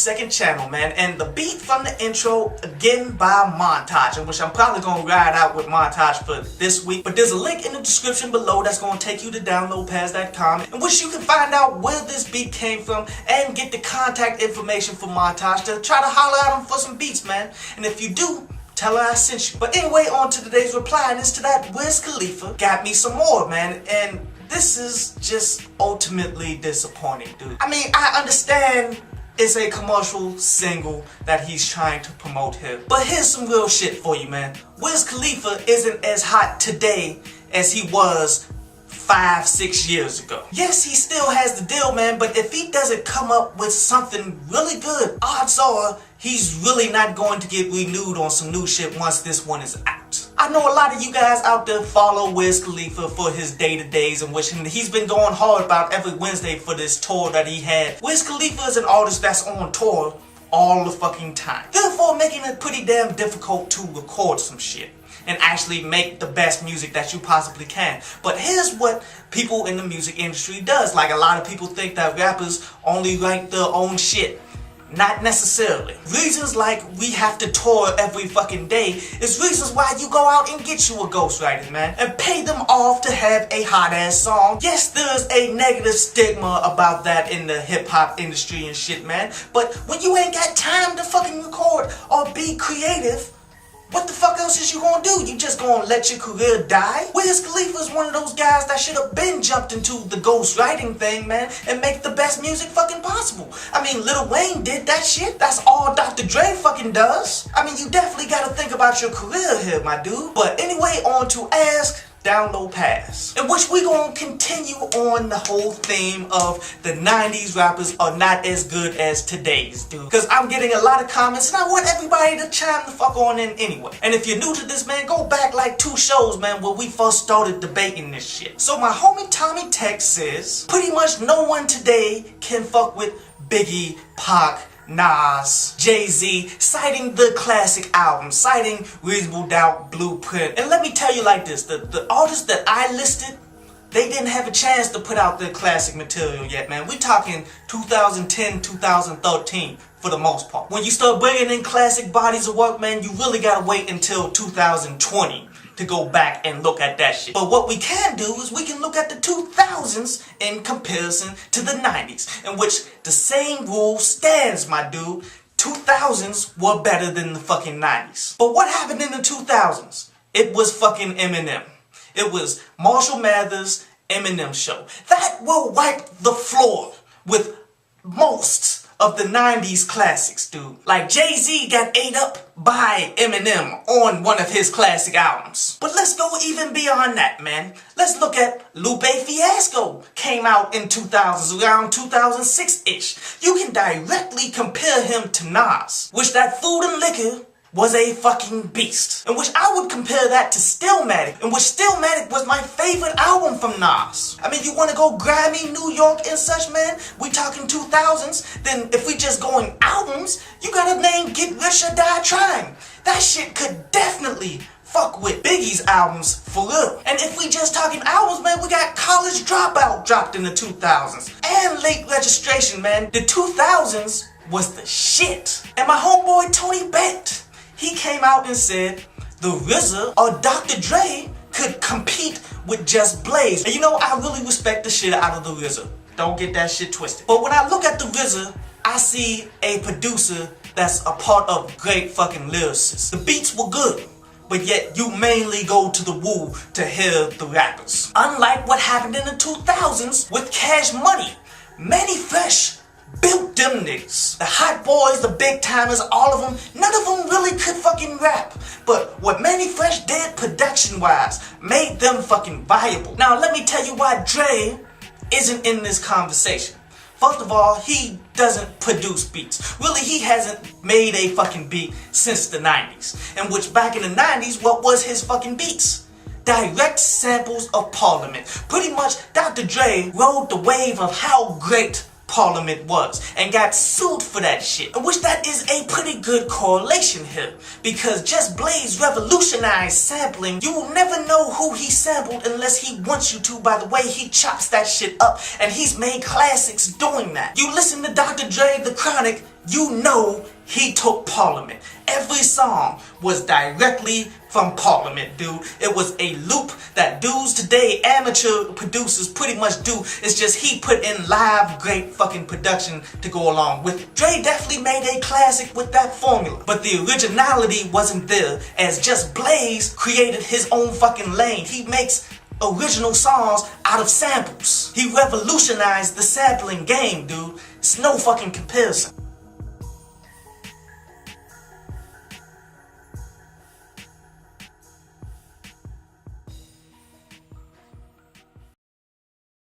second channel, man, and the beat from the intro, again by Montage, in which I'm probably going to ride out with Montage for this week, but there's a link in the description below that's going to take you to downloadpads.com, in which you can find out where this beat came from and get the contact information for Montage to try to holler at him for some beats, man. And if you do, tell her I sent you. But anyway, on to today's reply, and it's to that Wiz Khalifa got me some more, man, and this is just ultimately disappointing, dude. I mean, I understand it's a commercial single that he's trying to promote here, but here's some real shit for you, man. Wiz Khalifa isn't as hot today as he was 5-6 years ago. Yes, he still has the deal, man, but if he doesn't come up with something really good, odds are he's really not going to get renewed on some new shit once this one is out. I know a lot of you guys out there follow Wiz Khalifa for his day-to-days, and wishing he's been going hard about every Wednesday for this tour that he had. Wiz Khalifa is an artist that's on tour all the fucking time, therefore making it pretty damn difficult to record some shit and actually make the best music that you possibly can. But here's what people in the music industry does. Like, a lot of people think that rappers only write their own shit. Not necessarily. Reasons like we have to tour every fucking day is reasons why you go out and get you a ghostwriter, man, and pay them off to have a hot ass song. Yes, there's a negative stigma about that in the hip hop industry and shit, man, but when you ain't got time to fucking record or be creative, what the fuck else is you gonna do? You just gonna let your career die? Wiz Khalifa is one of those guys that should have been jumped into the ghostwriting thing, man, and make the best music fucking possible. I mean, Lil Wayne did that shit. That's all Dr. Dre fucking does. I mean, you definitely gotta think about your career here, my dude. But anyway, on to Ask, Download, Pass, in which we gonna continue on the whole theme of the 90s rappers are not as good as today's, dude. Because I'm getting a lot of comments and I want everybody to chime the fuck on in anyway. And if you're new to this, man, go back like 2 shows, man, where we first started debating this shit. So my homie Tommy Tech says, pretty much no one today can fuck with Biggie, Pac, Nas, Jay-Z, citing the classic albums, citing Reasonable Doubt, Blueprint. And let me tell you like this, the artists that I listed, they didn't have a chance to put out their classic material yet, man. We talking 2010, 2013 for the most part. When you start bringing in classic bodies of work, man, you really gotta wait until 2020 to go back and look at that shit. But what we can do is we can look at the 2000s in comparison to the 90s, in which the same rule stands, my dude. 2000s were better than the fucking 90s. But what happened in the 2000s? It was fucking Eminem. It was Marshall Mathers, Eminem show. That will wipe the floor with most of the 90s classics, dude. Like, Jay-Z got ate up by Eminem on one of his classic albums. But let's go even beyond that, man. Let's look at Lupe Fiasco. Came out in 2000s, around 2006-ish. You can directly compare him to Nas, which that Food and Liquor was a fucking beast. In which I would compare that to Stillmatic, in which Stillmatic was my favorite album from Nas. I mean, you wanna go grimy New York and such, man? We talking 2000s, then if we just going albums, you gotta name Get Rich or Die Trying. That shit could definitely fuck with Biggie's albums for real. And if we just talking albums, man, we got College Dropout dropped in the 2000s. And Late Registration, man. The 2000s was the shit. And my homeboy Tony Bennett, he came out and said the RZA or Dr. Dre could compete with Just Blaze. And you know, I really respect the shit out of the RZA. Don't get that shit twisted. But when I look at the RZA, I see a producer that's a part of great fucking lyricists. The beats were good, but yet you mainly go to the Woo to hear the rappers. Unlike what happened in the 2000s with Cash Money, Manny Fresh built them niggas. The hot boys, the big timers, all of them, none of them really could fucking rap. But what Manny Fresh did production-wise made them fucking viable. Now let me tell you why Dre isn't in this conversation. First of all, he doesn't produce beats. Really, he hasn't made a fucking beat since the 90s. In which back in the 90s, what was his fucking beats? Direct samples of Parliament. Pretty much, Dr. Dre rode the wave of how great Parliament was and got sued for that shit. Which that is a pretty good correlation here, because Just Blaze revolutionized sampling. You will never know who he sampled unless he wants you to by the way he chops that shit up, and he's made classics doing that. You listen to Dr. Dre, The Chronic, you know he took Parliament. Every song was directly from Parliament, dude. It was a loop that dudes today, amateur producers, pretty much do. It's just he put in live great fucking production to go along with it. Dre definitely made a classic with that formula, but the originality wasn't there, as Just Blaze created his own fucking lane. He makes original songs out of samples. He revolutionized the sampling game, dude. It's no fucking comparison.